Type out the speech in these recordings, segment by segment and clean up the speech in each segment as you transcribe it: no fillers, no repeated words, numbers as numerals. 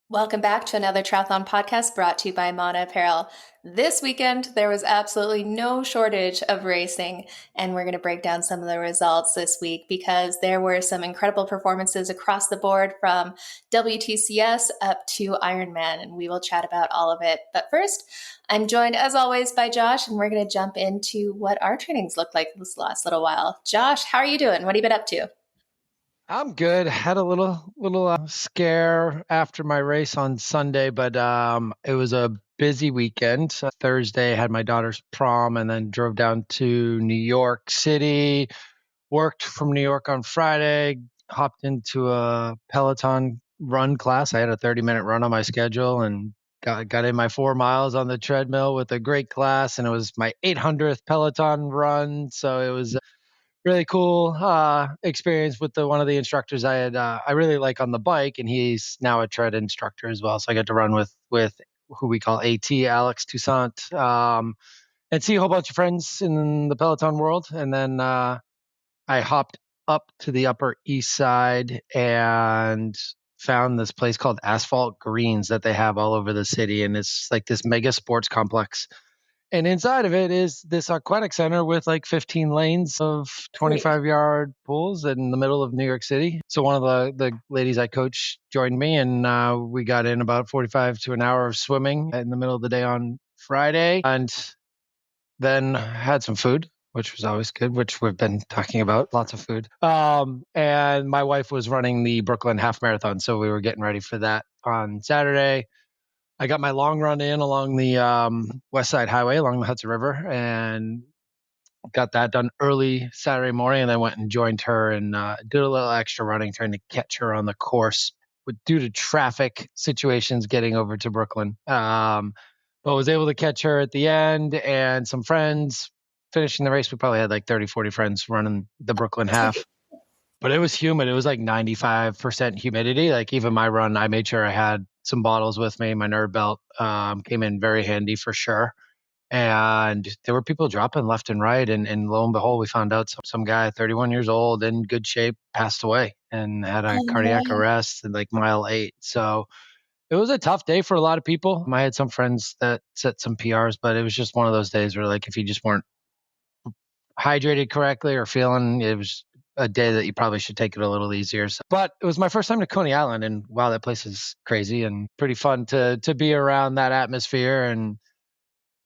Welcome back to another triathlon podcast brought to you by Mana Apparel. This weekend, there was absolutely no shortage of racing, and we're going to break down some of the results this week because there were some incredible performances across the board from WTCS up to Ironman, and we will chat about all of it. But first, I'm joined as always by Josh, and we're going to jump into what our trainings looked like this last little while. Josh, how are you doing? What have you been up to? I'm good. Had a little scare after my race on Sunday, but it was a busy weekend. Thursday had my daughter's prom, and then drove down to New York City. Worked from New York on Friday. Hopped into a Peloton run class. I had a 30-minute run on my schedule, and got in my 4 miles on the treadmill with a great class. And it was my 800th Peloton run, so it was really cool experience with one of the instructors I really like on the bike, and he's now a tread instructor as well. So I got to run with who we call AT, Alex Toussaint, and see a whole bunch of friends in the Peloton world. And then I hopped up to the Upper East Side and found this place called Asphalt Greens that they have all over the city, and it's like this mega sports complex. And inside of it is this aquatic center with like 15 lanes of 25-yard pools in the middle of New York City. So one of the ladies I coach joined me, and we got in about 45 to an hour of swimming in the middle of the day on Friday, and then had some food, which was always good, which we've been talking about, lots of food. And my wife was running the Brooklyn Half Marathon, so we were getting ready for that on Saturday. I got my long run in along the West Side Highway along the Hudson River, and got that done early Saturday morning, and then went and joined her and did a little extra running trying to catch her on the course due to traffic situations getting over to Brooklyn. But was able to catch her at the end, and some friends finishing the race. We probably had like 30, 40 friends running the Brooklyn half. But it was humid. It was like 95% humidity. Like even my run, I made sure I had some bottles with me. My Nerd Belt came in very handy for sure. And there were people dropping left and right. And lo and behold, we found out some guy, 31 years old, in good shape, passed away and had a cardiac arrest at like mile 8. So it was a tough day for a lot of people. I had some friends that set some PRs, but it was just one of those days where like if you just weren't hydrated correctly or feeling, it was a day that you probably should take it a little easier. So, but it was my first time to Coney Island, and wow, that place is crazy and pretty fun to be around that atmosphere. And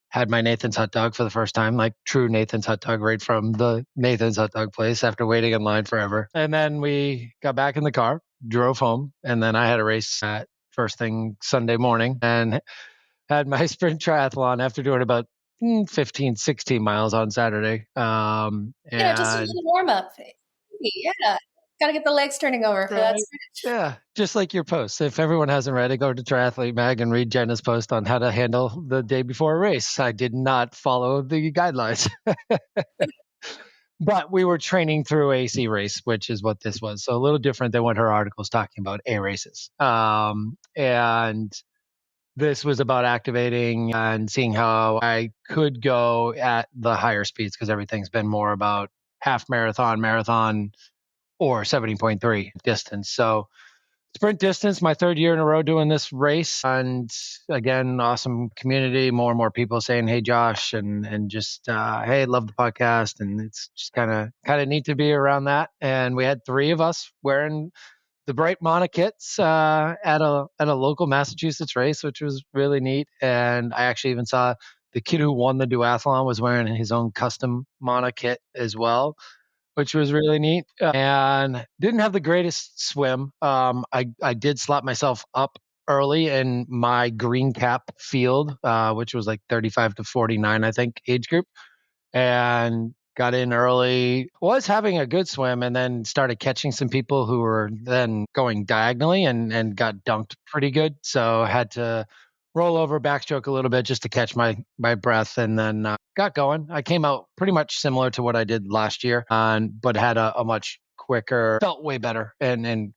had my Nathan's hot dog for the first time, like true Nathan's hot dog, right from the Nathan's hot dog place after waiting in line forever. And then we got back in the car, drove home, and then I had a race at first thing Sunday morning and had my sprint triathlon after doing about 15, 16 miles on Saturday. Just a little warm up. Yeah. Got to get the legs turning over for that stretch. Yeah, just like your post. If everyone hasn't read it, go to Triathlete Mag and read Jenna's post on how to handle the day before a race. I did not follow the guidelines. But we were training through a C race, which is what this was. So a little different than what her article is talking about, A races. And this was about activating and seeing how I could go at the higher speeds, because everything's been more about half marathon, or 70.3 distance. So sprint distance, my third year in a row doing this race. And again, awesome community, more and more people saying, hey, Josh, and just, hey, love the podcast. And it's just kind of neat to be around that. And we had 3 of us wearing the bright Mana kits at a local Massachusetts race, which was really neat. And I actually even saw the kid who won the duathlon was wearing his own custom Mana kit as well, which was really neat. And didn't have the greatest swim. I did slot myself up early in my green cap field, which was like 35 to 49, I think, age group. And got in early, was having a good swim, and then started catching some people who were then going diagonally and got dunked pretty good. So I had to roll over, backstroke a little bit just to catch my breath, and then got going. I came out pretty much similar to what I did last year, but had a much quicker, felt way better, and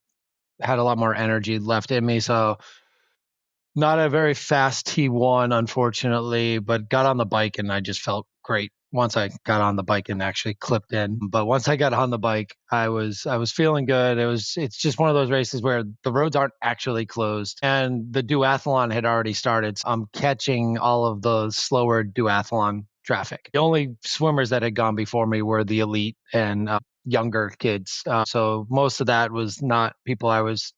had a lot more energy left in me. So not a very fast T1, unfortunately, but got on the bike and I just felt great once I got on the bike and actually clipped in. But once I got on the bike, I was feeling good. It's just one of those races where the roads aren't actually closed and the duathlon had already started. So I'm catching all of the slower duathlon traffic. The only swimmers that had gone before me were the elite and younger kids. So most of that was not people I was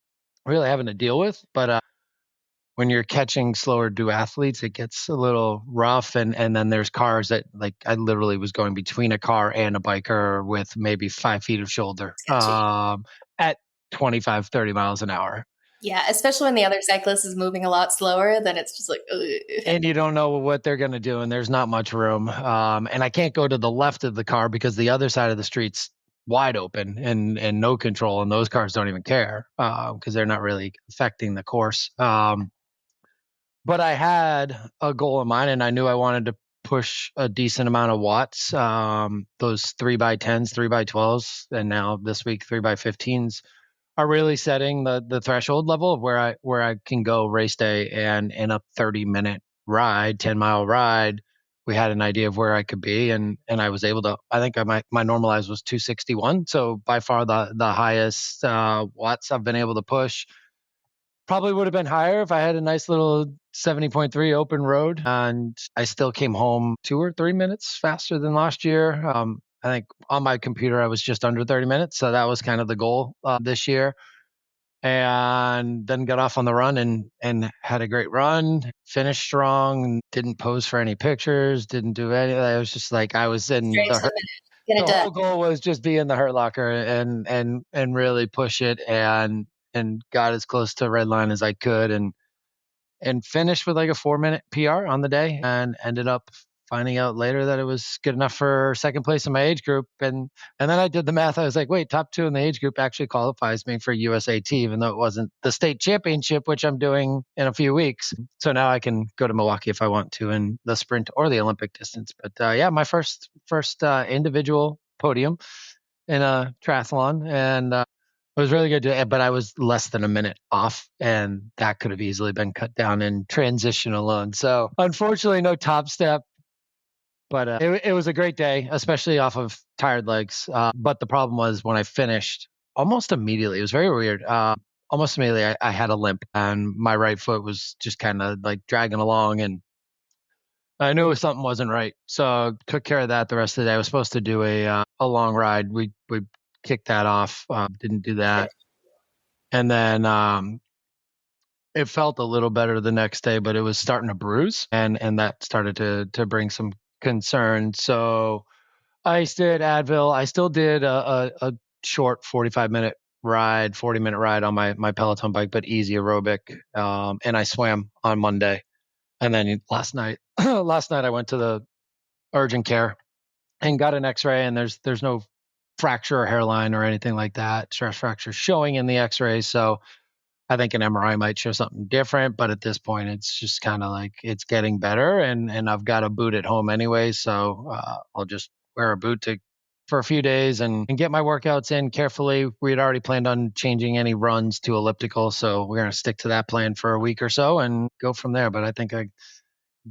really having to deal with. But when you're catching slower duathletes, it gets a little rough. And then there's cars that, like, I literally was going between a car and a biker with maybe 5 feet of shoulder at 25, 30 miles an hour. Yeah, especially when the other cyclist is moving a lot slower, then it's just like, ugh. And you don't know what they're going to do, and there's not much room. And I can't go to the left of the car because the other side of the street's wide open and no control, and those cars don't even care because they're not really affecting the course. But I had a goal in mind, and I knew I wanted to push a decent amount of watts. Those 3x10s, 3x12s, and now this week 3x15s are really setting the threshold level of where I can go race day. And in a 30-minute ride, 10-mile ride, we had an idea of where I could be, and I was able to. I think my normalized was 261, so by far the highest watts I've been able to push. Probably would have been higher if I had a nice little 70.3 open road, and I still came home 2 or 3 minutes faster than last year. I think on my computer I was just under 30 minutes, so that was kind of the goal this year. And then got off on the run and had a great run, finished strong, didn't pose for any pictures, didn't do anything. I was just like, I was in Straight to the minute. the whole goal was just be in the hurt locker and really push it and got as close to red line as I could and finished with like a 4-minute PR on the day and ended up finding out later that it was good enough for second place in my age group. And then I did the math. I was like, wait, top 2 in the age group actually qualifies me for USAT, even though it wasn't the state championship, which I'm doing in a few weeks. So now I can go to Milwaukee if I want to in the sprint or the Olympic distance. But yeah, my first individual podium in a triathlon. And it was really good, but I was less than a minute off, and that could have easily been cut down in transition alone. So unfortunately, no top step, but it was a great day, especially off of tired legs. But the problem was when I finished, almost immediately, it was very weird. Almost immediately, I had a limp, and my right foot was just kind of like dragging along, and I knew something wasn't right. So took care of that the rest of the day. I was supposed to do a long ride. We kicked that off. Didn't do that. And then it felt a little better the next day, but it was starting to bruise, and that started to bring some concern. So I did Advil. I still did a short 45-minute ride, 40-minute ride on my Peloton bike, but easy aerobic. And I swam on Monday. And then last night I went to the urgent care and got an X-ray, and there's no fracture or hairline or anything like that. Stress fracture showing in the X-ray. So I think an MRI might show something different, but at this point, it's just kind of like it's getting better, and I've got a boot at home anyway, so I'll just wear a boot for a few days and get my workouts in carefully. We had already planned on changing any runs to elliptical, so we're going to stick to that plan for a week or so and go from there. But I think I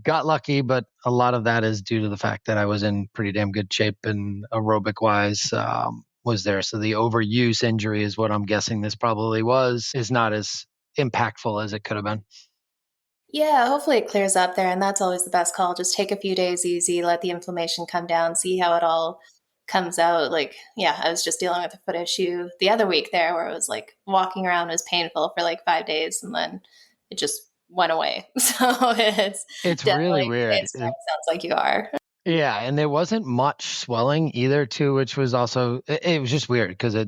got lucky, but a lot of that is due to the fact that I was in pretty damn good shape and aerobic wise was there. So the overuse injury is what I'm guessing this probably is not as impactful as it could have been. Yeah, hopefully it clears up there. And that's always the best call. Just take a few days easy, let the inflammation come down, see how it all comes out. Like, yeah, I was just dealing with a foot issue the other week there where it was like walking around was painful for like 5 days and then it just went away. So it's really weird. It sounds like you are. Yeah, and there wasn't much swelling either, too, which was also it was just weird because it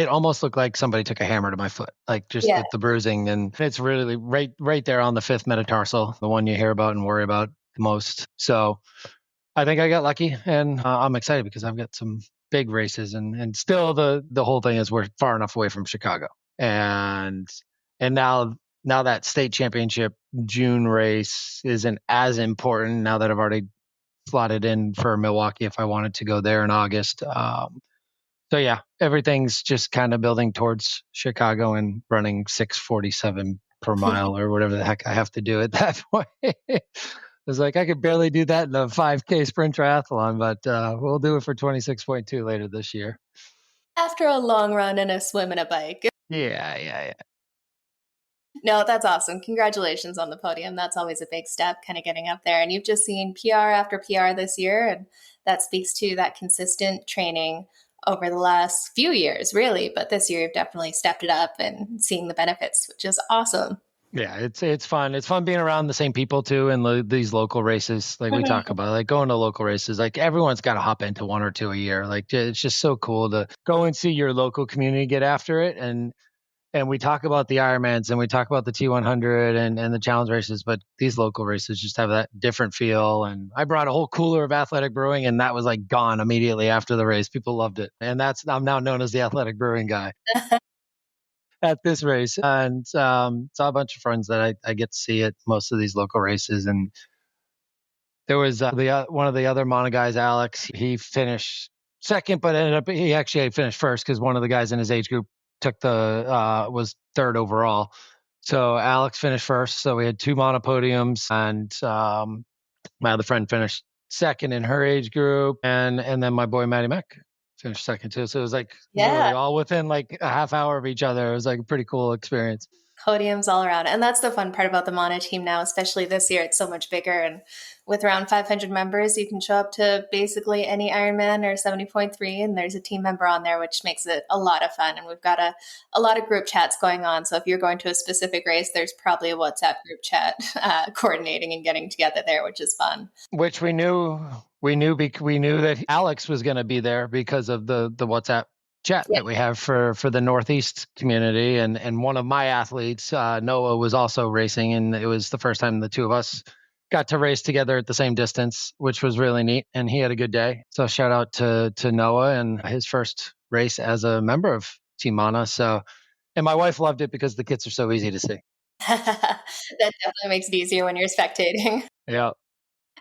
almost looked like somebody took a hammer to my foot, like just with the bruising, and it's really right there on the 5th metatarsal, the one you hear about and worry about the most. So I think I got lucky, and I'm excited because I've got some big races, and still the whole thing is we're far enough away from Chicago, and now that state championship June race isn't as important now that I've already slotted in for Milwaukee if I wanted to go there in August. So yeah, everything's just kind of building towards Chicago and running 6:47 per mile or whatever the heck I have to do at that point. was like, I could barely do that in a 5K sprint triathlon, but we'll do it for 26.2 later this year. After a long run and a swim and a bike. Yeah. No, that's awesome. Congratulations on the podium. That's always a big step, kind of getting up there. And you've just seen PR after PR this year. And that speaks to that consistent training over the last few years, really. But this year, you've definitely stepped it up and seeing the benefits, which is awesome. Yeah, it's fun. It's fun being around the same people too in these local races. Like we talk about, like going to local races. Like everyone's got to hop into one or two a year. Like it's just so cool to go and see your local community get after it. And we talk about the Ironmans and we talk about the T100 and the challenge races, but these local races just have that different feel. And I brought a whole cooler of Athletic Brewing, and that was like gone immediately after the race. People loved it, and I'm now known as the Athletic Brewing guy at this race. And saw a bunch of friends that I get to see at most of these local races. And there was one of the other Mana guys, Alex. He finished second, but he actually finished first because one of the guys in his age group was third overall. So Alex finished first. So we had two Mana podiums, and my other friend finished second in her age group, and then my boy Maddie Mack finished second too. So it was like literally all within like a half hour of each other. It was like a pretty cool experience. Podiums all around. And that's the fun part about the Mana team now, especially this year. It's so much bigger. And with around 500 members, you can show up to basically any Ironman or 70.3, and there's a team member on there, which makes it a lot of fun. And we've got a lot of group chats going on. So if you're going to a specific race, there's probably a WhatsApp group chat coordinating and getting together there, which is fun. Which we knew that Alex was going to be there because of the WhatsApp chat that we have for the Northeast community. And one of my athletes, Noah, was also racing, and it was the first time the two of us got to race together at the same distance, which was really neat. And he had a good day. So shout out to Noah and his first race as a member of Team Mana. So, and my wife loved it because the kits are so easy to see. That definitely makes it easier when you're spectating. Yeah.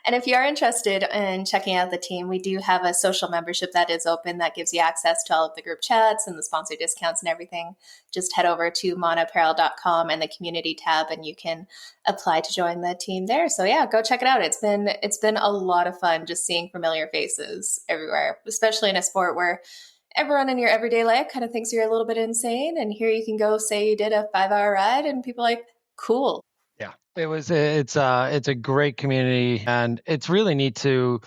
And if you are interested in checking out the team, we do have a social membership that is open that gives you access to all of the group chats and the sponsor discounts and everything. Just head over to monaapparel.com and the community tab, and you can apply to join the team there. So yeah, go check it out. It's been a lot of fun just seeing familiar faces everywhere, especially in a sport where everyone in your everyday life kind of thinks you're a little bit insane. And here you can go say you did a 5-hour ride and people are like, cool. Yeah, it's a great community, and it's really neat to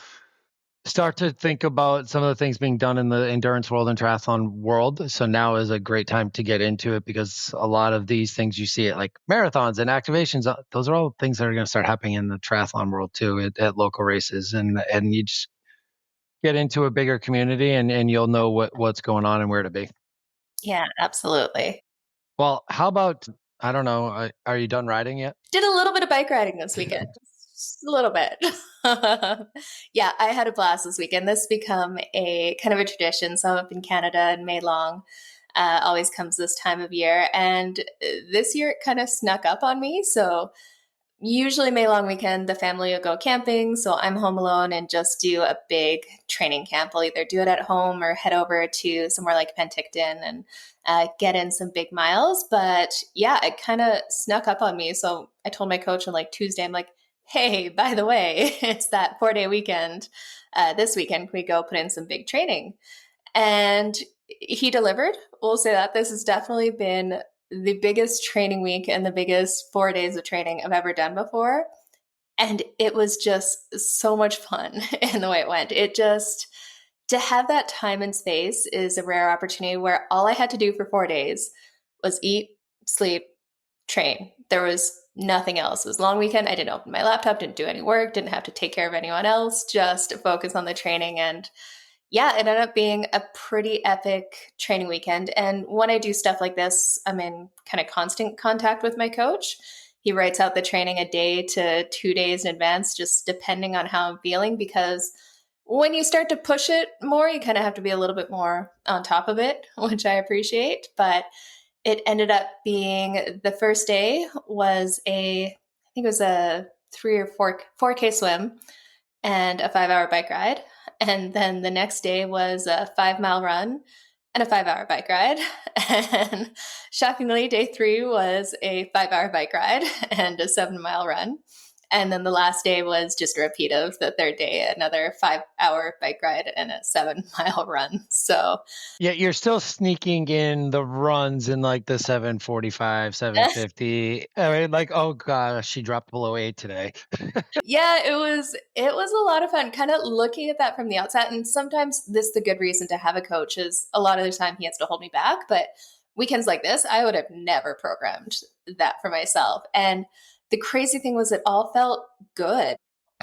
start to think about some of the things being done in the endurance world and triathlon world. So now is a great time to get into it, because a lot of these things you see at like marathons and activations, those are all things that are going to start happening in the triathlon world too, at local races, and you just get into a bigger community and you'll know what's going on and where to be. Yeah, absolutely. Well, how about, I don't know, are you done riding yet? Did a little bit of bike riding this weekend. Just a little bit. Yeah, I had a blast this weekend. This has become a kind of a tradition. So I'm up in Canada, and May long always comes this time of year. And this year it kind of snuck up on me. So usually May long weekend, the family will go camping. So I'm home alone and just do a big training camp. I'll either do it at home or head over to somewhere like Penticton and get in some big miles. But yeah, it kind of snuck up on me. So I told my coach on like Tuesday, I'm like, hey, by the way, it's that 4-day weekend. This weekend, can we go put in some big training? And he delivered. We'll say that this has definitely been the biggest training week and the biggest 4 days of training I've ever done before. And it was just so much fun in the way it went. To have that time and space is a rare opportunity where all I had to do for 4 days was eat, sleep, train. There was nothing else. It was a long weekend. I didn't open my laptop, didn't do any work, didn't have to take care of anyone else, just focus on the training. And yeah, it ended up being a pretty epic training weekend. And when I do stuff like this, I'm in kind of constant contact with my coach. He writes out the training a day to 2 days in advance, just depending on how I'm feeling, because when you start to push it more, you kind of have to be a little bit more on top of it, which I appreciate. But it ended up being, the first day was I think it was a 3 or 4K swim and a 5-hour bike ride. And then the next day was a 5-mile run and a 5-hour bike ride. And shockingly, day 3 was a 5-hour bike ride and a 7-mile run. And then the last day was just a repeat of the third day, another 5-hour bike ride and a 7-mile run. So Yeah, you're still sneaking in the runs in like the 7:45, 7:50. I mean, like, oh gosh, she dropped below 8 today. yeah, it was a lot of fun kind of looking at that from the outset. And sometimes this is the good reason to have a coach is a lot of the time he has to hold me back. But weekends like this, I would have never programmed that for myself. And the crazy thing was it all felt good.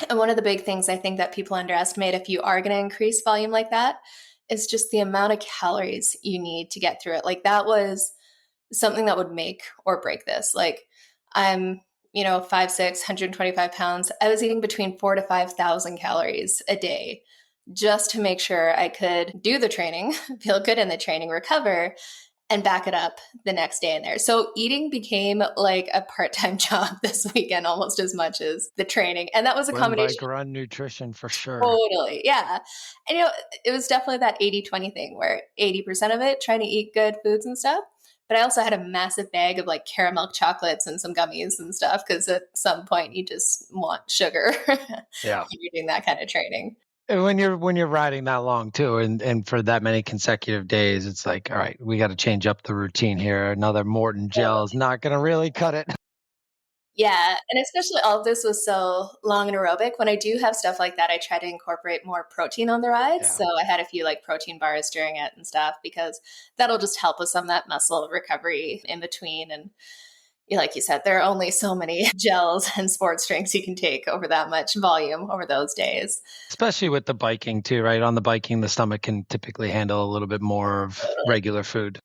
And one of the big things I think that people underestimate if you are going to increase volume like that is just the amount of calories you need to get through it. Like that was something that would make or break this. Like I'm, 5'6", 125 pounds. I was eating between 4 to 5,000 calories a day just to make sure I could do the training, feel good in the training, recover, and back it up the next day in there. So eating became like a part-time job this weekend, almost as much as the training. And that was a combination. Bike run nutrition for sure. Totally. Yeah. And, it was definitely that 80-20 thing where 80% of it trying to eat good foods and stuff. But I also had a massive bag of like caramel chocolates and some gummies and stuff because at some point you just want sugar. Yeah. When you're doing that kind of training. And when you're riding that long too, and for that many consecutive days, it's like, all right, we got to change up the routine here. Another Morton gel is not going to really cut it. Yeah. And especially all of this was so long and aerobic. When I do have stuff like that, I try to incorporate more protein on the ride. Yeah. So I had a few like protein bars during it and stuff because that'll just help with some of that muscle recovery in between. And like you said, there are only so many gels and sports drinks you can take over that much volume over those days. Especially with the biking too, right? On the biking, the stomach can typically handle a little bit more of regular food.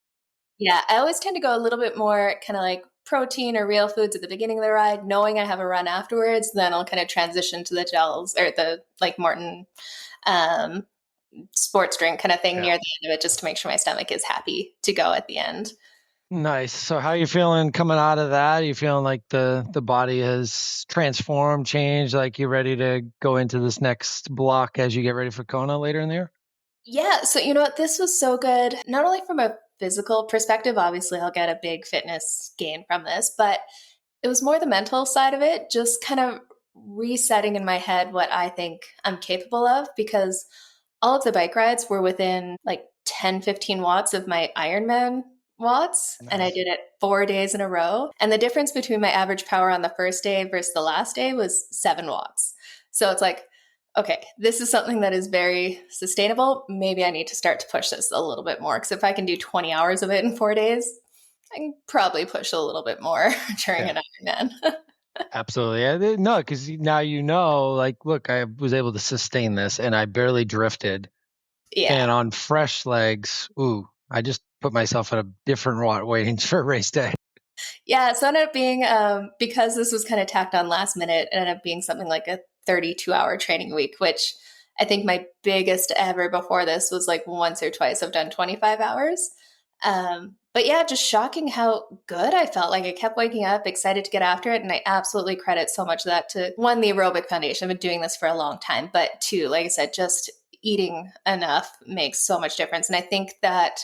Yeah, I always tend to go a little bit more kind of like protein or real foods at the beginning of the ride, knowing I have a run afterwards. Then I'll kind of transition to the gels or the like Morton sports drink kind of thing near the end of it, just to make sure my stomach is happy to go at the end. Nice. So how are you feeling coming out of that? Are you feeling like the body has transformed, changed, like you're ready to go into this next block as you get ready for Kona later in the year? Yeah. So, you know what? This was so good. Not only from a physical perspective, obviously, I'll get a big fitness gain from this, but it was more the mental side of it, just kind of resetting in my head what I think I'm capable of because all of the bike rides were within like 10, 15 watts of my Ironman watts. Nice. And I did it 4 days in a row. And the difference between my average power on the first day versus the last day was 7 watts. So it's like, okay, this is something that is very sustainable. Maybe I need to start to push this a little bit more because if I can do 20 hours of it in 4 days, I can probably push a little bit more during an Ironman. Absolutely. No, because now like, look, I was able to sustain this and I barely drifted. Yeah. And on fresh legs, I just put myself at a different watt range for race day. Yeah, so it ended up being, because this was kind of tacked on last minute, it ended up being something like a 32-hour training week, which I think my biggest ever before this was like once or twice I've done 25 hours. But yeah, just shocking how good I felt. Like I kept waking up excited to get after it. And I absolutely credit so much of that to one, the aerobic foundation. I've been doing this for a long time, but two, like I said, just eating enough makes so much difference. And I think that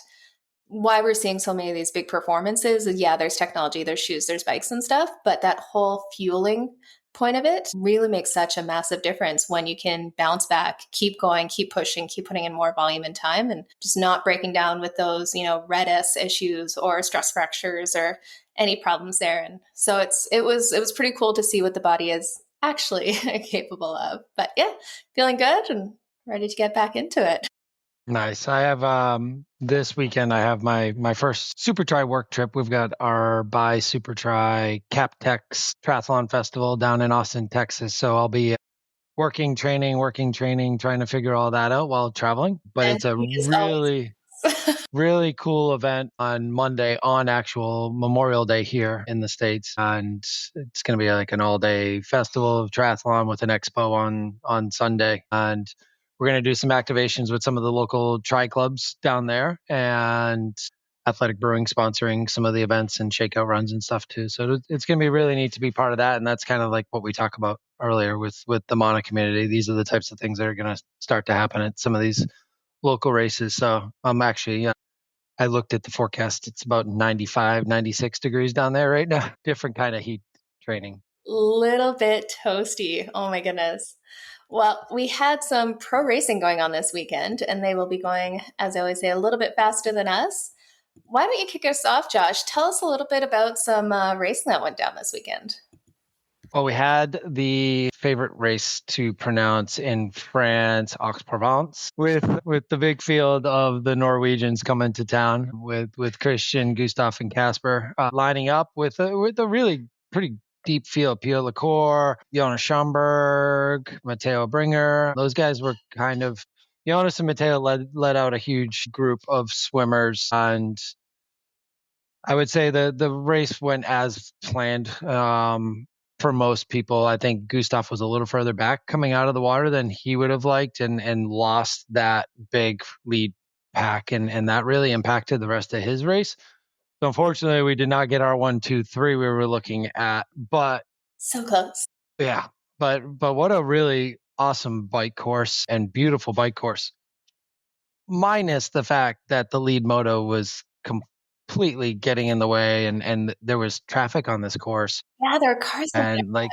why we're seeing so many of these big performances is, yeah, there's technology, there's shoes, there's bikes and stuff, but that whole fueling point of it really makes such a massive difference when you can bounce back, keep going, keep pushing, keep putting in more volume and time and just not breaking down with those, RED-S issues or stress fractures or any problems there. And so it was pretty cool to see what the body is actually capable of. But yeah, feeling good and ready to get back into it. Nice. I have this weekend I have my first Super Tri work trip. We've got our Bi Super Tri CapTex Triathlon Festival down in Austin, Texas. So I'll be working, training, trying to figure all that out while traveling. But it's a really cool event on Monday on actual Memorial Day here in the States. And it's going to be like an all-day festival of triathlon with an expo on Sunday. And we're going to do some activations with some of the local tri clubs down there and Athletic Brewing sponsoring some of the events and shakeout runs and stuff too. So it's going to be really neat to be part of that. And that's kind of like what we talked about earlier with the Mana community. These are the types of things that are going to start to happen at some of these local races. So I'm actually, I looked at the forecast. It's about 95, 96 degrees down there right now. Different kind of heat training. Little bit toasty. Oh my goodness. Well, we had some pro racing going on this weekend, and they will be going, as I always say, a little bit faster than us. Why don't you kick us off, Josh? Tell us a little bit about some racing that went down this weekend. Well, we had the favorite race to pronounce in France, Aix-en-Provence, with the big field of the Norwegians coming to town with Kristian, Gustav, and Casper lining up with a really pretty deep field. Pierre Lecour, Jonas Schomburg, Matteo Bringer. Those guys were kind of Jonas and Matteo led out a huge group of swimmers, and I would say the race went as planned. For most people, I think Gustav was a little further back coming out of the water than he would have liked, and lost that big lead pack, and that really impacted the rest of his race. So unfortunately, we did not get our 1, 2, 3 we were looking at. But So close. yeah, but what a really awesome bike course and beautiful bike course. Minus the fact that the lead moto was completely getting in the way, and there was traffic on this course, Yeah, there are cars going and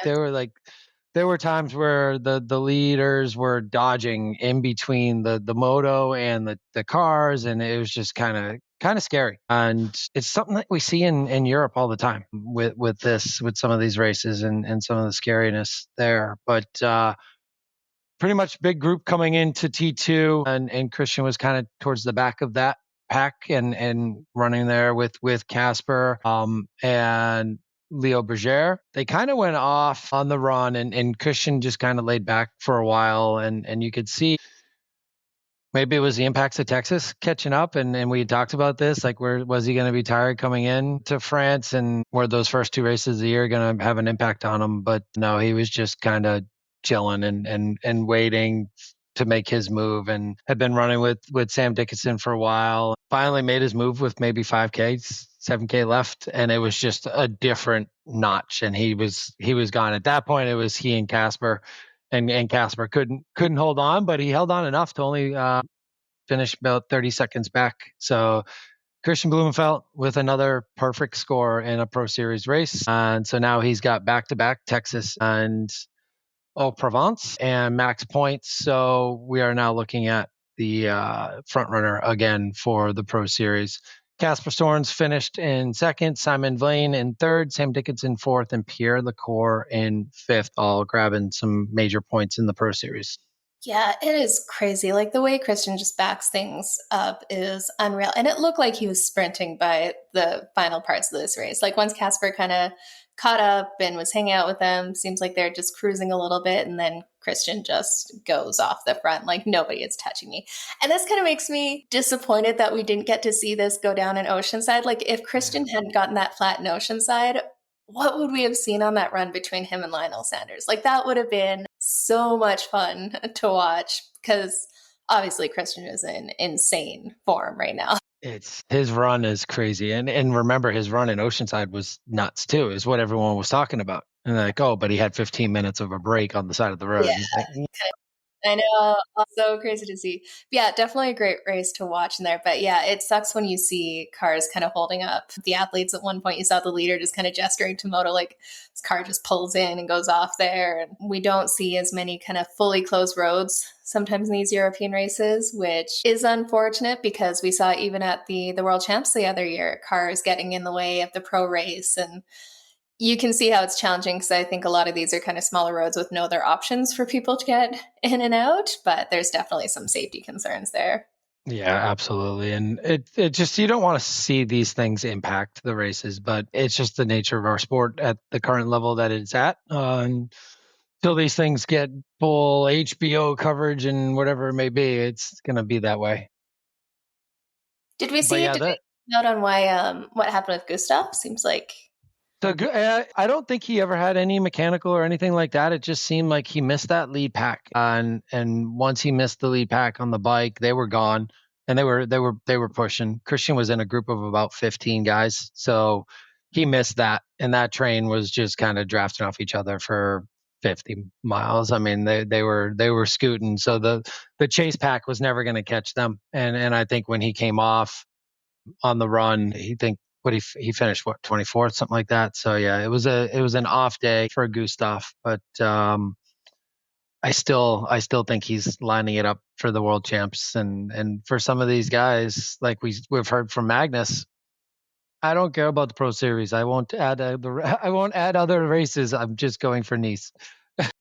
there were times where the leaders were dodging in between the moto and the cars, and it was just kind of scary. And it's something that we see in Europe all the time with some of these races and some of the scariness there. But pretty much big group coming into T2, and Kristian was kind of towards the back of that pack and running there with Casper and Leo Berger. They kind of went off on the run, and Kristian just kind of laid back for a while, and you could see maybe it was the impacts of Texas catching up, and we had talked about this, like, where was he going to be tired coming in to France, and were those first 2 races of the year going to have an impact on him? But no, he was just kind of chilling and waiting to make his move, and had been running with Sam Dickinson for a while. Finally made his move with maybe 5K, 7K left, and it was just a different notch, and he was gone. At that point, it was he and Casper, and Casper couldn't hold on, but he held on enough to only finish about 30 seconds back. So Kristian Blummenfelt with another perfect score in a Pro Series race, and so now he's got back-to-back Texas and Provence and max points. So we are now looking at the front runner again for the Pro Series. Casper Storns finished in second, Simon Vlain in third, Sam Dickinson fourth, and Pierre Lecour in fifth, all grabbing some major points in the Pro Series. Yeah, it is crazy. Like, the way Kristian just backs things up is unreal. And it looked like he was sprinting by the final parts of this race. Like, once Casper kind of caught up and was hanging out with them, seems like they're just cruising a little bit. And then Kristian just goes off the front, like, nobody is touching me. And this kind of makes me disappointed that we didn't get to see this go down in Oceanside. Like, if Kristian hadn't gotten that flat in Oceanside, what would we have seen on that run between him and Lionel Sanders? Like, that would have been so much fun to watch, because obviously Kristian is in insane form right now. It's his run is crazy, and remember, his run in Oceanside was nuts too, is what everyone was talking about. And they're like, oh, but he had 15 minutes of a break on the side of the road. Yeah. I know. So crazy to see. But yeah, definitely a great race to watch in there. But yeah, it sucks when you see cars kind of holding up the athletes. At one point, you saw the leader just kind of gesturing to moto, like his car just pulls in and goes off there. And we don't see as many kind of fully closed roads sometimes in these European races, which is unfortunate, because we saw even at the World Champs the other year, cars getting in the way of the pro race. And you can see how it's challenging, because I think a lot of these are kind of smaller roads with no other options for people to get in and out, but there's definitely some safety concerns there. Yeah, absolutely. And it just, you don't want to see these things impact the races, but it's just the nature of our sport at the current level that it's at. Until these things get full HBO coverage and whatever it may be, it's going to be that way. Did we see note on why what happened with Gustav? Seems like I don't think he ever had any mechanical or anything like that. It just seemed like he missed that lead pack, and once he missed the lead pack on the bike, they were gone, and they were pushing. Kristian was in a group of about 15 guys, so he missed that, and that train was just kind of drafting off each other for 50 miles. I mean, they were scooting, so the chase pack was never going to catch them, and I think when he came off on the run, he finished 24th, something like that. So yeah, it was an off day for Gustav, but I still think he's lining it up for the world champs, and for some of these guys, like we've heard from Magnus. I don't care about the Pro Series. I won't add other races. I'm just going for Nice. Like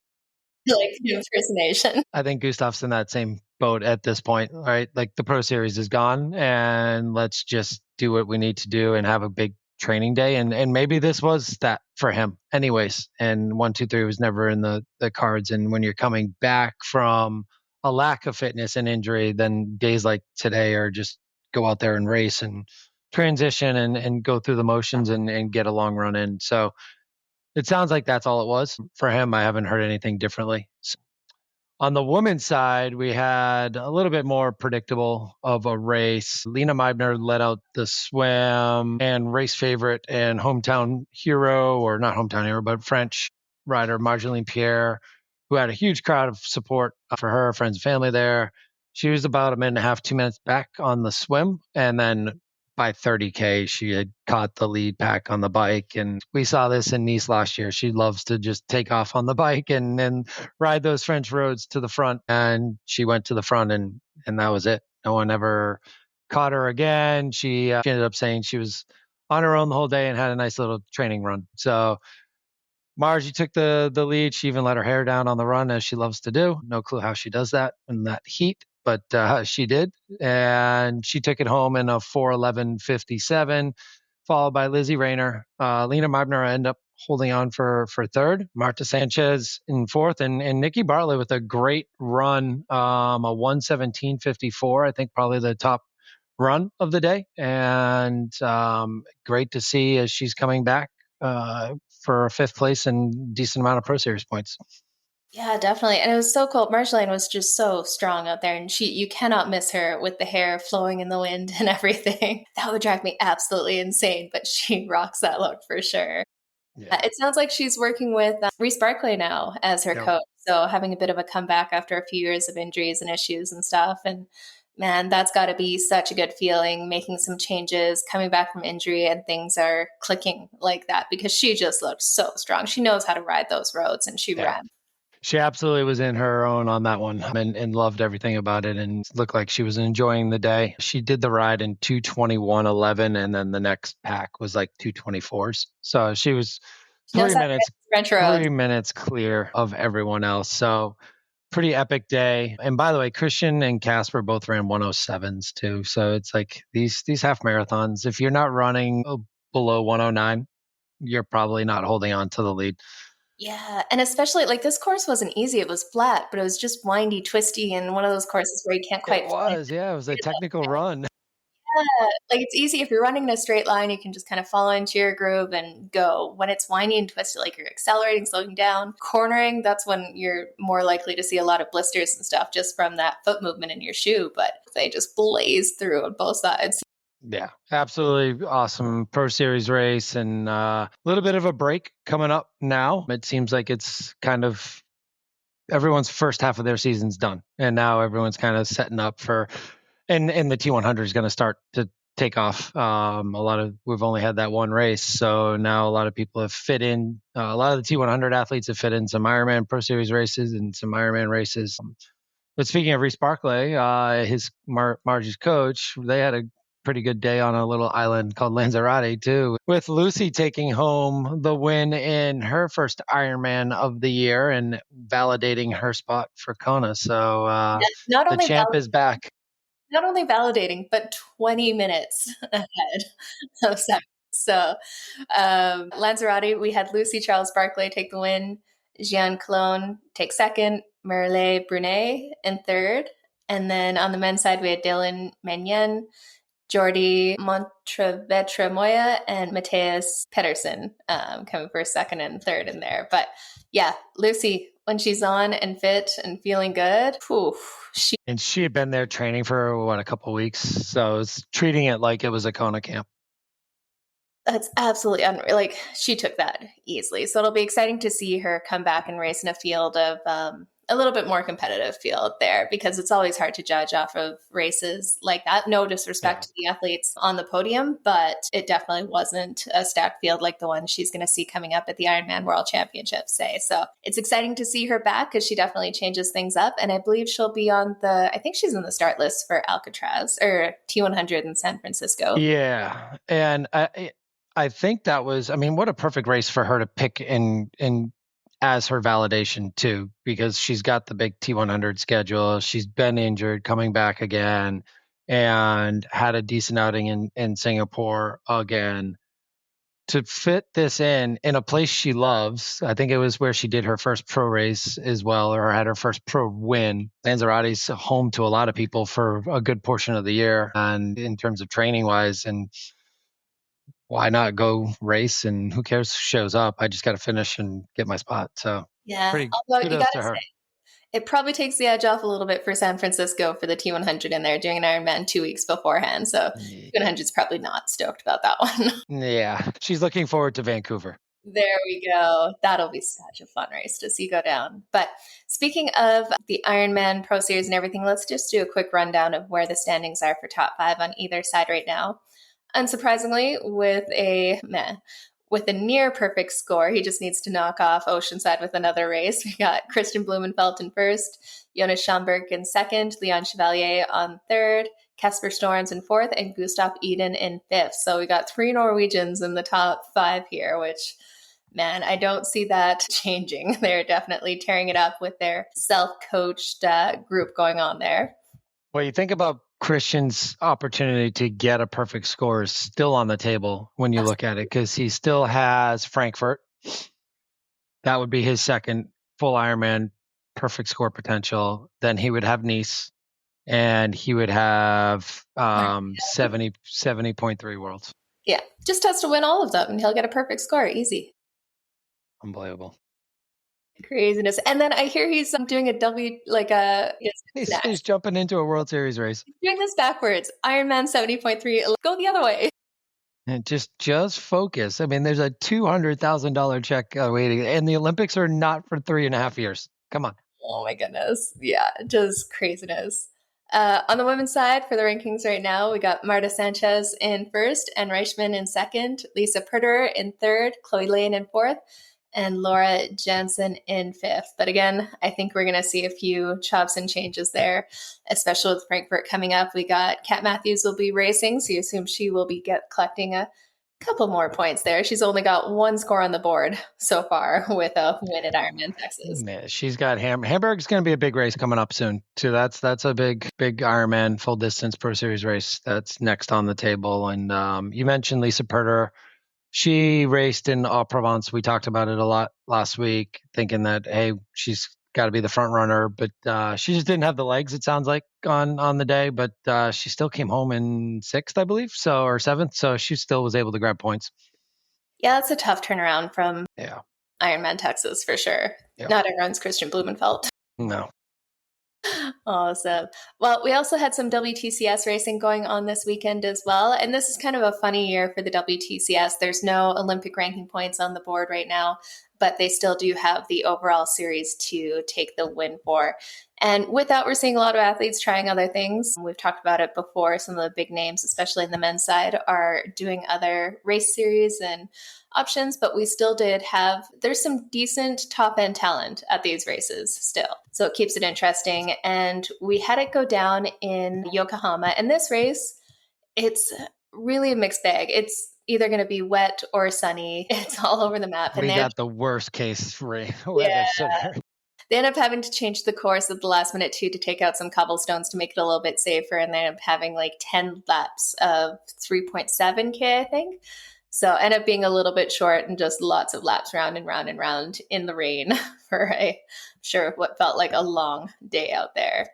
impersonation. I think Gustav's in that same boat at this point, right? Like the Pro Series is gone, and let's just do what we need to do and have a big training day. And maybe this was that for him, anyways. And 1, 2, 3 was never in the cards. And when you're coming back from a lack of fitness and injury, then days like today are just go out there and race and transition and go through the motions and get a long run in. So it sounds like that's all it was for him. I haven't heard anything differently. So on the women's side, we had a little bit more predictable of a race. Lena Meibner led out the swim, and race favorite and hometown hero, or not hometown hero, but French rider Marjolaine Pierré, who had a huge crowd of support for her, friends and family there. She was about a minute and a half, 2 minutes back on the swim. And then by 30K, she had caught the lead pack on the bike. And we saw this in Nice last year. She loves to just take off on the bike and ride those French roads to the front. And she went to the front, and that was it. No one ever caught her again. She ended up saying she was on her own the whole day and had a nice little training run. So Margie took the lead. She even let her hair down on the run, as she loves to do. No clue how she does that in that heat, but she did. And she took it home in a 4:11:57, followed by Lizzie Rayner. Lena Meibner ended up holding on for third. Marta Sanchez in fourth, and Nikki Bartlett with a great run, a 1:17:54. I think probably the top run of the day, and great to see as she's coming back for a fifth place and decent amount of Pro Series points. Yeah, definitely. And it was so cool. Marjolaine was just so strong out there, and you cannot miss her with the hair flowing in the wind and everything. That would drive me absolutely insane, but she rocks that look for sure. Yeah. It sounds like she's working with Reese Barclay now as her coach. So having a bit of a comeback after a few years of injuries and issues and stuff. And man, that's got to be such a good feeling, making some changes, coming back from injury, and things are clicking like that, because she just looked so strong. She knows how to ride those roads, and she ran. She absolutely was in her own on that one, and loved everything about it, and looked like she was enjoying the day. She did the ride in 2:21:11, and then the next pack was like 2:24s. So she was 3 minutes clear of everyone else. So pretty epic day. And by the way, Kristian and Casper both ran 1:07s too. So it's like these half marathons, if you're not running below 1:09, you're probably not holding on to the lead. Yeah. And especially like this course wasn't easy. It was flat, but it was just windy, twisty, and one of those courses where you can't quite. It was a technical run. Yeah, like it's easy if you're running in a straight line, you can just kind of fall into your groove and go. When it's windy and twisted, like you're accelerating, slowing down, cornering, that's when you're more likely to see a lot of blisters and stuff just from that foot movement in your shoe. But they just blaze through on both sides. Yeah, absolutely awesome Pro Series race, and a little bit of a break coming up now. It seems like it's kind of everyone's first half of their season's done, and now everyone's kind of setting up for, and the T100 is going to start to take off. We've only had that one race, so now a lot of people have fit in. A lot of the T100 athletes have fit in some Ironman Pro Series races and some Ironman races. But speaking of Reese Barclay, his Margie's coach, they had a pretty good day on a little island called Lanzarote too, with Lucy taking home the win in her first Ironman of the year and validating her spot for Kona. So the champ is back. Not only validating, but 20 minutes ahead of second. So Lanzarote, we had Lucy Charles-Barclay take the win, Jeanne Cologne take second, Merle Brunet in third. And then on the men's side, we had Dylan Mannion, Jordi Montrevetre-Moya, and Matthias Pedersen coming for second and third in there. But yeah, Lucy, when she's on and fit and feeling good, she had been there training for a couple of weeks, so it's treating it like it was a Kona camp. That's absolutely unreal. Like she took that easily. So it'll be exciting to see her come back and race in a field of a little bit more competitive field there because it's always hard to judge off of races like that. No disrespect to the athletes on the podium, but it definitely wasn't a stacked field like the one she's going to see coming up at the Ironman World Championships, say. So it's exciting to see her back because she definitely changes things up. And I believe she'll be I think she's in the start list for Alcatraz or T100 in San Francisco. Yeah. And I think that was, what a perfect race for her to pick in as her validation too, because she's got the big T100 schedule. She's been injured, coming back again, and had a decent outing in Singapore again. To fit this in a place she loves, I think it was where she did her first pro race as well, or had her first pro win. Lanzarote's home to a lot of people for a good portion of the year, and in terms of training wise, and why not go race, and who cares who shows up? I just got to finish and get my spot. So yeah, although you kudos to her. Say, it probably takes the edge off a little bit for San Francisco for the T100 in there doing an Ironman 2 weeks beforehand. So T100 is probably not stoked about that one. Yeah, she's looking forward to Vancouver. There we go. That'll be such a fun race to see go down. But speaking of the Ironman Pro Series and everything, let's just do a quick rundown of where the standings are for top 5 on either side right now. Unsurprisingly, with a near perfect score, he just needs to knock off Oceanside with another race. We got Kristian Blummenfelt in first, Jonas Schomburg in second, Leon Chevalier on third, Casper Storms in fourth, and Gustav Eden in fifth. So we got 3 Norwegians in the top 5 here, which, man, I don't see that changing. They're definitely tearing it up with their self-coached group going on there. Well, you think about Kristian's opportunity to get a perfect score is still on the table when you look at it, because he still has Frankfurt. That would be his second full Ironman perfect score potential. Then he would have Nice, and he would have 70.3 worlds. Yeah, just has to win all of them and he'll get a perfect score. Easy. Unbelievable. Craziness. And then I hear he's doing a W, he's jumping into a World Series race. He's doing this backwards. Ironman 70.3. Go the other way. And just focus. There's a $200,000 check waiting, and the Olympics are not for 3.5 years. Come on. Oh my goodness. Yeah, just craziness. On the women's side, for the rankings right now, we got Marta Sanchez in first, Anne Reichman in second, Lisa Perder in third, Chloe Lane in fourth, and Laura Jansen in fifth. But again, I think we're going to see a few chops and changes there, especially with Frankfurt coming up. We got Kat Matthews will be racing, so you assume she will be collecting a couple more points there. She's only got 1 score on the board so far with a win at Ironman Texas. Man, she's got Hamburg's going to be a big race coming up soon too. That's a big Ironman full distance Pro Series race that's next on the table. And you mentioned Lisa Perder. She raced in Aix-en-Provence. We talked about it a lot last week, thinking that, hey, she's got to be the front runner, but she just didn't have the legs, it sounds like, on the day. But she still came home in 6th, I believe, or 7th. So she still was able to grab points. Yeah, that's a tough turnaround from Ironman Texas for sure. Yep. Not everyone's Kristian Blummenfelt. No. Awesome. Well, we also had some WTCS racing going on this weekend as well. And this is kind of a funny year for the WTCS. There's no Olympic ranking points on the board right now, but they still do have the overall series to take the win for. And with that, we're seeing a lot of athletes trying other things. We've talked about it before. Some of the big names, especially in the men's side, are doing other race series and options, but we still there's some decent top end talent at these races still. So it keeps it interesting. And we had it go down in Yokohama. And this race, it's really a mixed bag. It's either going to be wet or sunny. It's all over the map. We got the worst case weather. Yeah. They end up having to change the course at the last minute too, to take out some cobblestones to make it a little bit safer. And they end up having 10 laps of 3.7K, I think. So end up being a little bit short and just lots of laps round and round and round in the rain for what felt like a long day out there.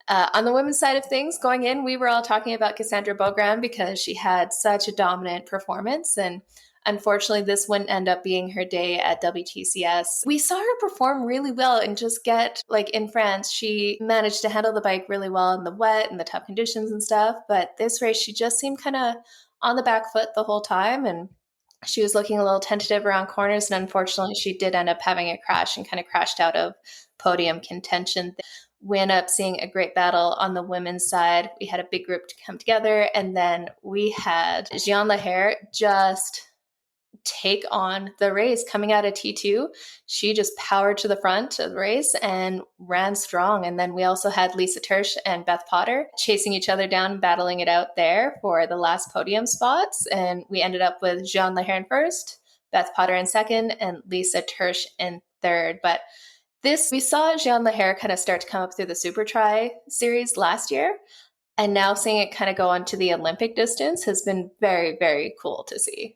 On the women's side of things, going in, we were all talking about Cassandra Bogran because she had such a dominant performance. And unfortunately, this wouldn't end up being her day at WTCS. We saw her perform really well and just get, in France, she managed to handle the bike really well in the wet and the tough conditions and stuff. But this race, she just seemed kind of on the back foot the whole time. And she was looking a little tentative around corners. And unfortunately, she did end up having a crash and kind of crashed out of podium contention. We ended up seeing a great battle on the women's side. We had a big group to come together, and then we had Jeanne Lehair just take on the race coming out of T2. She just powered to the front of the race and ran strong. And then we also had Lisa Tersch and Beth Potter chasing each other down, battling it out there for the last podium spots. And we ended up with Jeanne Lehair in first, Beth Potter in second, and Lisa Tersch in third. But we saw Jeanne Lehair kind of start to come up through the Super Tri series last year. And now seeing it kind of go on to the Olympic distance has been very, very cool to see.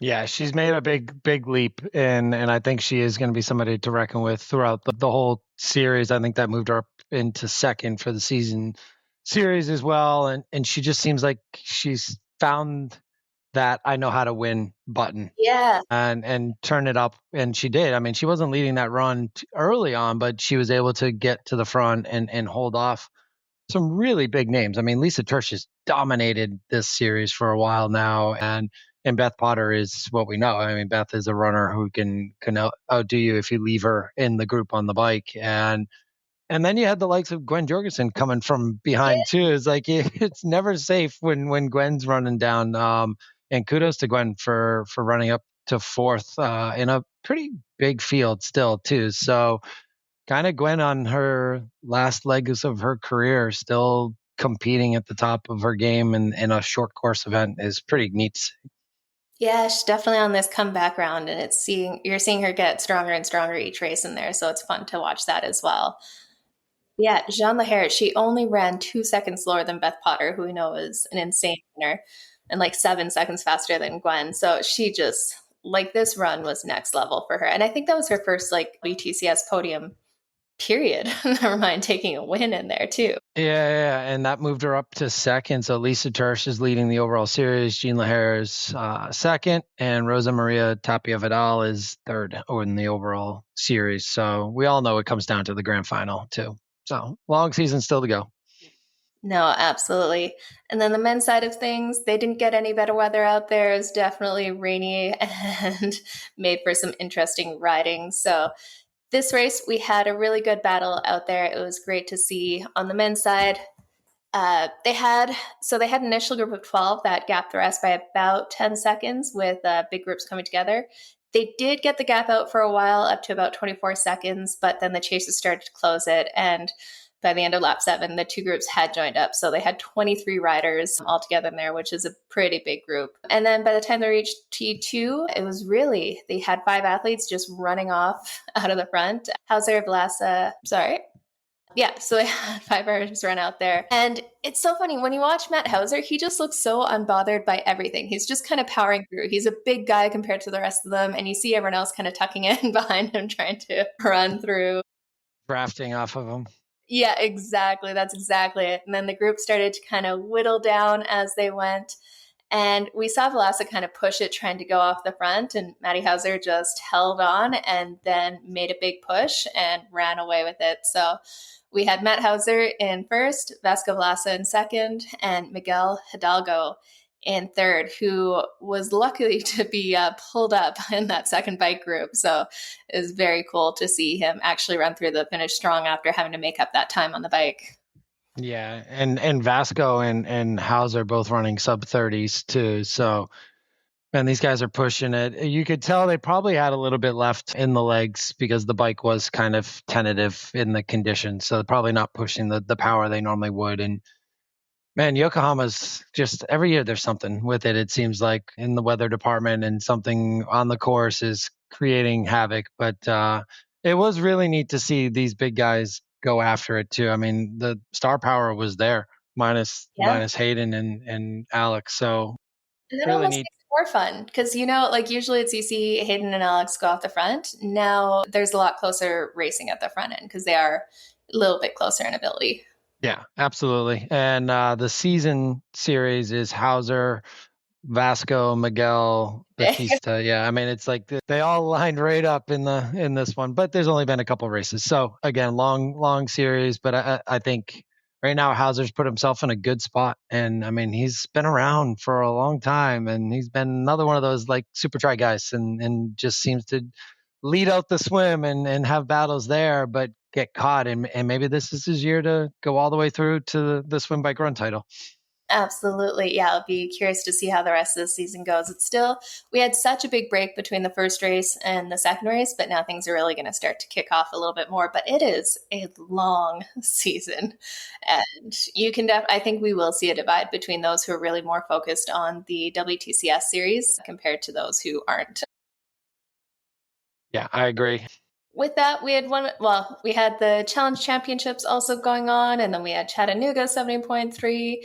Yeah, she's made a big leap, and I think she is going to be somebody to reckon with throughout the whole series. I think that moved her up into second for the season series as well, and she just seems like she's found that I know how to win button. Yeah. And turn it up, and she did. I mean, she wasn't leading that run early on, but she was able to get to the front and hold off some really big names. I mean, Lisa Tersch has dominated this series for a while now, and Beth Potter is what we know. I mean, Beth is a runner who can outdo you if you leave her in the group on the bike. And then you had the likes of Gwen Jorgensen coming from behind too. It's like it's never safe when Gwen's running down. And kudos to Gwen for running up to fourth in a pretty big field still too. So kind of Gwen on her last legs of her career, still competing at the top of her game in a short course event is pretty neat. Yeah, she's definitely on this comeback round, and you're seeing her get stronger and stronger each race in there, so it's fun to watch that as well. Yeah, Jeanne Lehair, she only ran 2 seconds slower than Beth Potter, who we know is an insane runner, and like 7 seconds faster than Gwen. So she just, like, this run was next level for her. And I think that was her first like WTCS podium period. Never mind taking a win in there too. Yeah, and that moved her up to second. So Lisa Tersch is leading the overall series. Jeanne Lehair is second, and Rosa Maria Tapia Vidal is third in the overall series. So we all know it comes down to the grand final too. So long season still to go. No, absolutely. And then the men's side of things, they didn't get any better weather out there. It was definitely rainy and made for some interesting riding. So this race, we had a really good battle out there. It was great to see. On the men's side, they had an initial group of 12 that gapped the rest by about 10 seconds with big groups coming together. They did get the gap out for a while, up to about 24 seconds, but then the chasers started to close it. And by the end of lap 7, the two groups had joined up. So they had 23 riders all together in there, which is a pretty big group. And then by the time they reached T2, they had 5 athletes just running off out of the front. Hauser so they had 5 riders run out there. And it's so funny. When you watch Matt Hauser, he just looks so unbothered by everything. He's just kind of powering through. He's a big guy compared to the rest of them. And you see everyone else kind of tucking in behind him, trying to run through. Drafting off of him. Yeah, exactly. That's exactly it. And then the group started to kind of whittle down as they went. And we saw Velasa kind of push it, trying to go off the front. And Matty Hauser just held on and then made a big push and ran away with it. So we had Matt Hauser in first, Vasco Velasa in second, and Miguel Hidalgo in third, who was lucky to be pulled up in that second bike group. So it was very cool to see him actually run through the finish strong after having to make up that time on the bike. Yeah, and Vasco and Hauser both running sub 30s too. So, man, these guys are pushing it. You could tell they probably had a little bit left in the legs because the bike was kind of tentative in the conditions. So probably not pushing the power they normally would. And man, Yokohama's just every year there's something with it. It seems like in the weather department, and something on the course is creating havoc. But it was really neat to see these big guys go after it too. I mean, the star power was there, minus Hayden and Alex. So and that really almost neat. makes it more fun because, like usually it's you see Hayden and Alex go off the front. Now there's a lot closer racing at the front end because they are a little bit closer in ability. Yeah, absolutely. And the season series is Hauser, Vasco, Miguel, Batista. Yeah, I mean, it's like they all lined right up in this one, but there's only been a couple races. So again, long series, but I think right now Hauser's put himself in a good spot. And I mean, he's been around for a long time, and he's been another one of those like super tri guys, and just seems to lead out the swim and have battles there, but get caught. And maybe this is his year to go all the way through to the swim, bike, run title. Absolutely. Yeah, I'll be curious to see how the rest of the season goes. It's still, we had such a big break between the first race and the second race, but now things are really going to start to kick off a little bit more. But it is a long season. And you can, I think we will see a divide between those who are really more focused on the WTCS series compared to those who aren't. Yeah, I agree. With that, we had we had the Challenge Championships also going on, and then we had Chattanooga 70.3.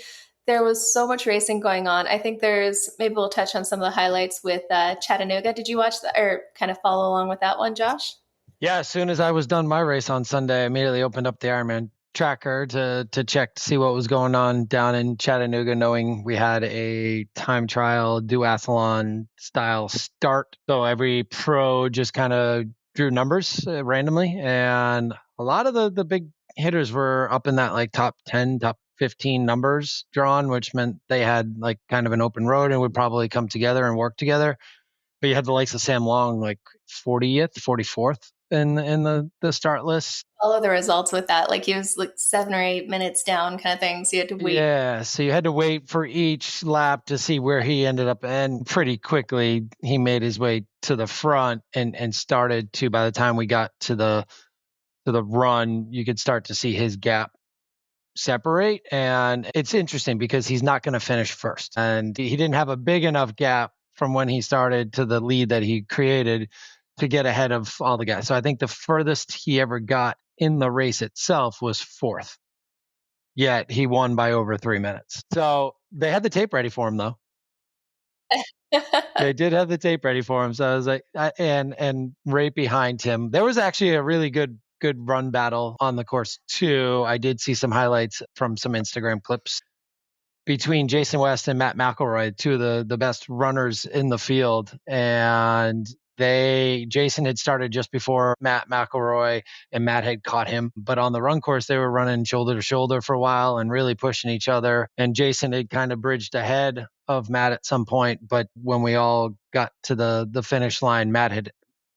There was so much racing going on. I think maybe we'll touch on some of the highlights with Chattanooga. Did you watch that or kind of follow along with that one, Josh? Yeah, as soon as I was done my race on Sunday, I immediately opened up the Ironman tracker to check to see what was going on down in Chattanooga, knowing we had a time trial duathlon style start. So every pro just kind of drew numbers randomly, and a lot of the big hitters were up in that like top 10, top 15 numbers drawn, which meant they had like kind of an open road and would probably come together and work together. But you had the likes of Sam Long, like 40th, 44th in the start list. All of the results with that, like he was like 7 or 8 minutes down kind of thing. So you had to wait. Yeah, so you had to wait for each lap to see where he ended up. And pretty quickly, he made his way to the front and started to, by the time we got to the run, you could start to see his gap separate. And it's interesting because he's not going to finish first. And he didn't have a big enough gap from when he started to the lead that he created to get ahead of all the guys. So I think the furthest he ever got in the race itself was 4th. Yet he won by over 3 minutes. So they had the tape ready for him, though. They did have the tape ready for him. So I was like, and right behind him, there was actually a really good run battle on the course too. I did see some highlights from some Instagram clips between Jason West and Matt McElroy, two of the best runners in the field. And Jason had started just before Matt McElroy, and Matt had caught him. But on the run course, they were running shoulder to shoulder for a while and really pushing each other. And Jason had kind of bridged ahead of Matt at some point. But when we all got to the finish line, Matt had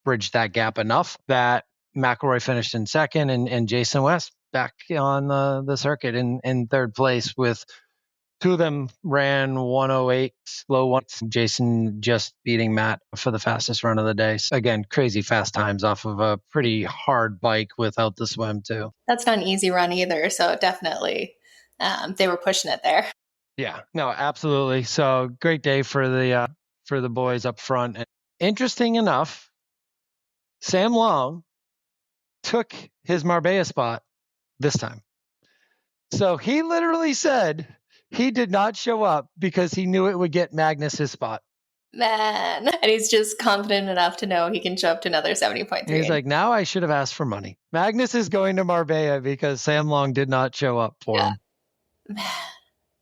bridged that gap enough that McElroy finished in second, and Jason West back on the circuit in third place with two of them ran 108 slow ones. Jason just beating Matt for the fastest run of the day. So again, crazy fast times off of a pretty hard bike without the swim too. That's not an easy run either. So definitely they were pushing it there. Yeah, no, absolutely. So great day for the boys up front. And interesting enough, Sam Long took his Marbella spot this time. So he literally said he did not show up because he knew it would get Magnus his spot. Man. And he's just confident enough to know he can show up to another 70.3. He's like, now I should have asked for money. Magnus is going to Marbella because Sam Long did not show up for him. Man,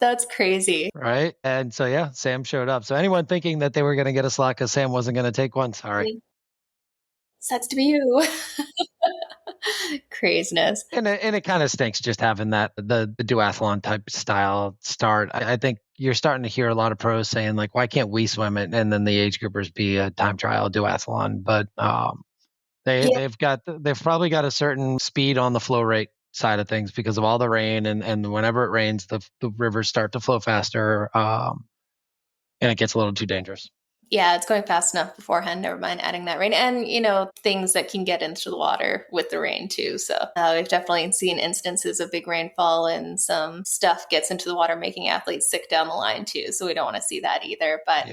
that's crazy. Right? And so, yeah, Sam showed up. So anyone thinking that they were going to get a slot because Sam wasn't going to take one, sorry. Sucks to be you. Craziness. And it kind of stinks just having that the duathlon type style start. I think you're starting to hear a lot of pros saying like, why can't we swim it and then the age groupers be a time trial duathlon? But they've probably got a certain speed on the flow rate side of things because of all the rain and whenever it rains, the rivers start to flow faster and it gets a little too dangerous. Yeah, it's going fast enough beforehand. Never mind adding that rain. And, things that can get into the water with the rain too. So we've definitely seen instances of big rainfall and some stuff gets into the water, making athletes sick down the line too. So we don't want to see that either. But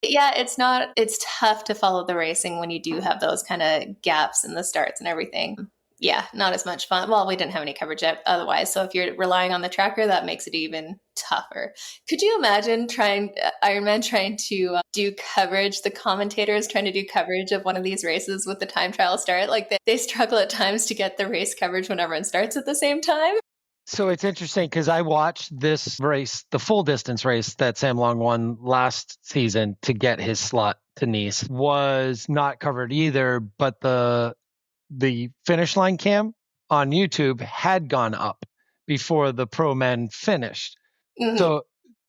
yeah, it's tough to follow the racing when you do have those kind of gaps in the starts and everything. Yeah, not as much fun. Well, we didn't have any coverage otherwise. So if you're relying on the tracker, that makes it even tougher. Could you imagine Ironman trying to do coverage, the commentators trying to do coverage of one of these races with the time trial start? Like they struggle at times to get the race coverage when everyone starts at the same time. So it's interesting because I watched this race, the full distance race that Sam Long won last season to get his slot to Nice was not covered either, but the finish line cam on YouTube had gone up before the pro men finished. Mm-hmm. So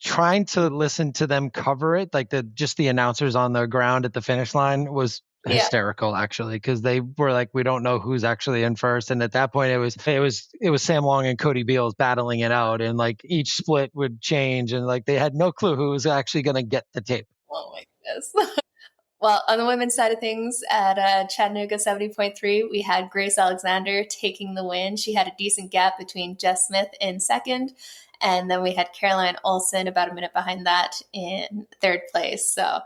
trying to listen to them cover it, like just the announcers on the ground at the finish line was hysterical actually, because they were like, we don't know who's actually in first. And at that point it was Sam Long and Cody Beals battling it out, and like each split would change, and like they had no clue who was actually going to get the tape. Oh my goodness. Well, on the women's side of things, at Chattanooga 70.3, we had Grace Alexander taking the win. She had a decent gap between Jess Smith in second, and then we had Caroline Olsen about a minute behind that in third place. So,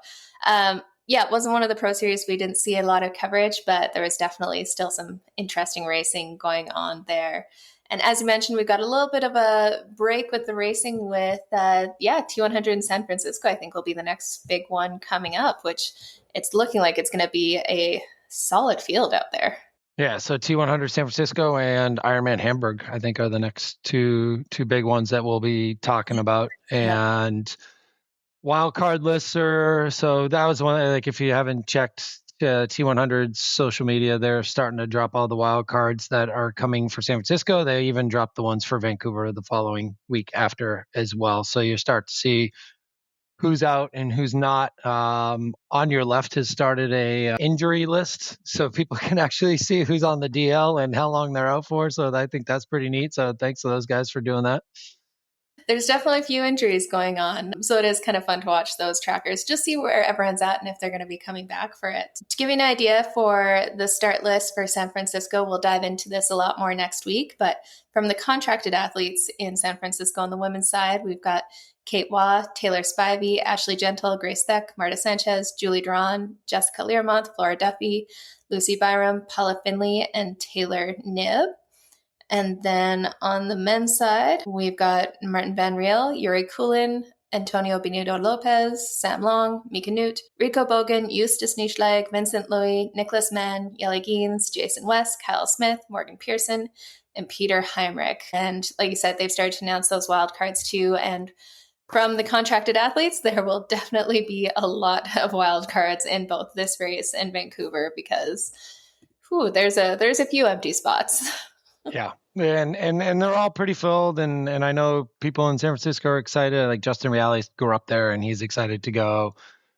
yeah, it wasn't one of the Pro Series. We didn't see a lot of coverage, but there was definitely still some interesting racing going on there. And as you mentioned, we've got a little bit of a break with the racing with, T100 in San Francisco, I think will be the next big one coming up, which it's looking like it's going to be a solid field out there. Yeah, so T100 San Francisco and Ironman Hamburg, I think, are the next two big ones that we'll be talking about. And wild card lists so that was one, like if you haven't checked T100's social media, they're starting to drop all the wild cards that are coming for San Francisco. They even dropped the ones for Vancouver the following week after as well. So you start to see who's out and who's not. On your left has started a injury list, so people can actually see who's on the DL and how long they're out for. So I think that's pretty neat. So thanks to those guys for doing that. There's definitely a few injuries going on. So it is kind of fun to watch those trackers, just see where everyone's at and if they're going to be coming back for it. To give you an idea for the start list for San Francisco, we'll dive into this a lot more next week. But from the contracted athletes in San Francisco on the women's side, we've got Kate Waugh, Taylor Spivey, Ashley Gentle, Grace Theck, Marta Sanchez, Julie Duran, Jessica Learmonth, Flora Duffy, Lucy Byram, Paula Finley, and Taylor Knibb. And then on the men's side, we've got Martin Van Riel, Yuri Kulin, Antonio Benudo Lopez, Sam Long, Mika Newt, Rico Bogan, Eustace Nischlag, Vincent Louis, Nicholas Mann, Yelly Geens, Jason West, Kyle Smith, Morgan Pearson, and Peter Heimrich. And like you said, they've started to announce those wild cards too. And from the contracted athletes, there will definitely be a lot of wild cards in both this race and Vancouver because there's a few empty spots. Yeah. And they're all pretty filled. And I know people in San Francisco are excited. Like Justin Reale grew up there and he's excited to go.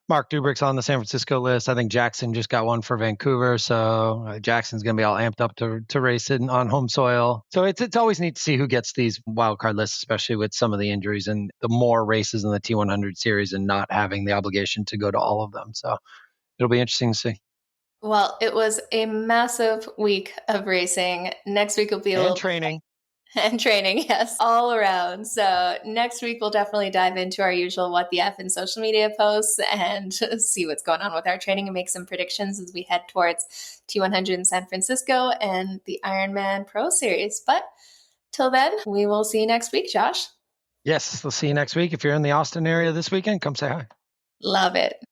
Mark Dubrick's on the San Francisco list. I think Jackson just got one for Vancouver. So Jackson's going to be all amped up to race it on home soil. So it's always neat to see who gets these wildcard lists, especially with some of the injuries and the more races in the T100 series and not having the obligation to go to all of them. So it'll be interesting to see. Well, it was a massive week of racing. Next week will be a little training. And training, yes, all around. So next week, we'll definitely dive into our usual What the F in social media posts and see what's going on with our training and make some predictions as we head towards T100 in San Francisco and the Ironman Pro Series. But till then, we will see you next week, Josh. Yes, we'll see you next week. If you're in the Austin area this weekend, come say hi. Love it.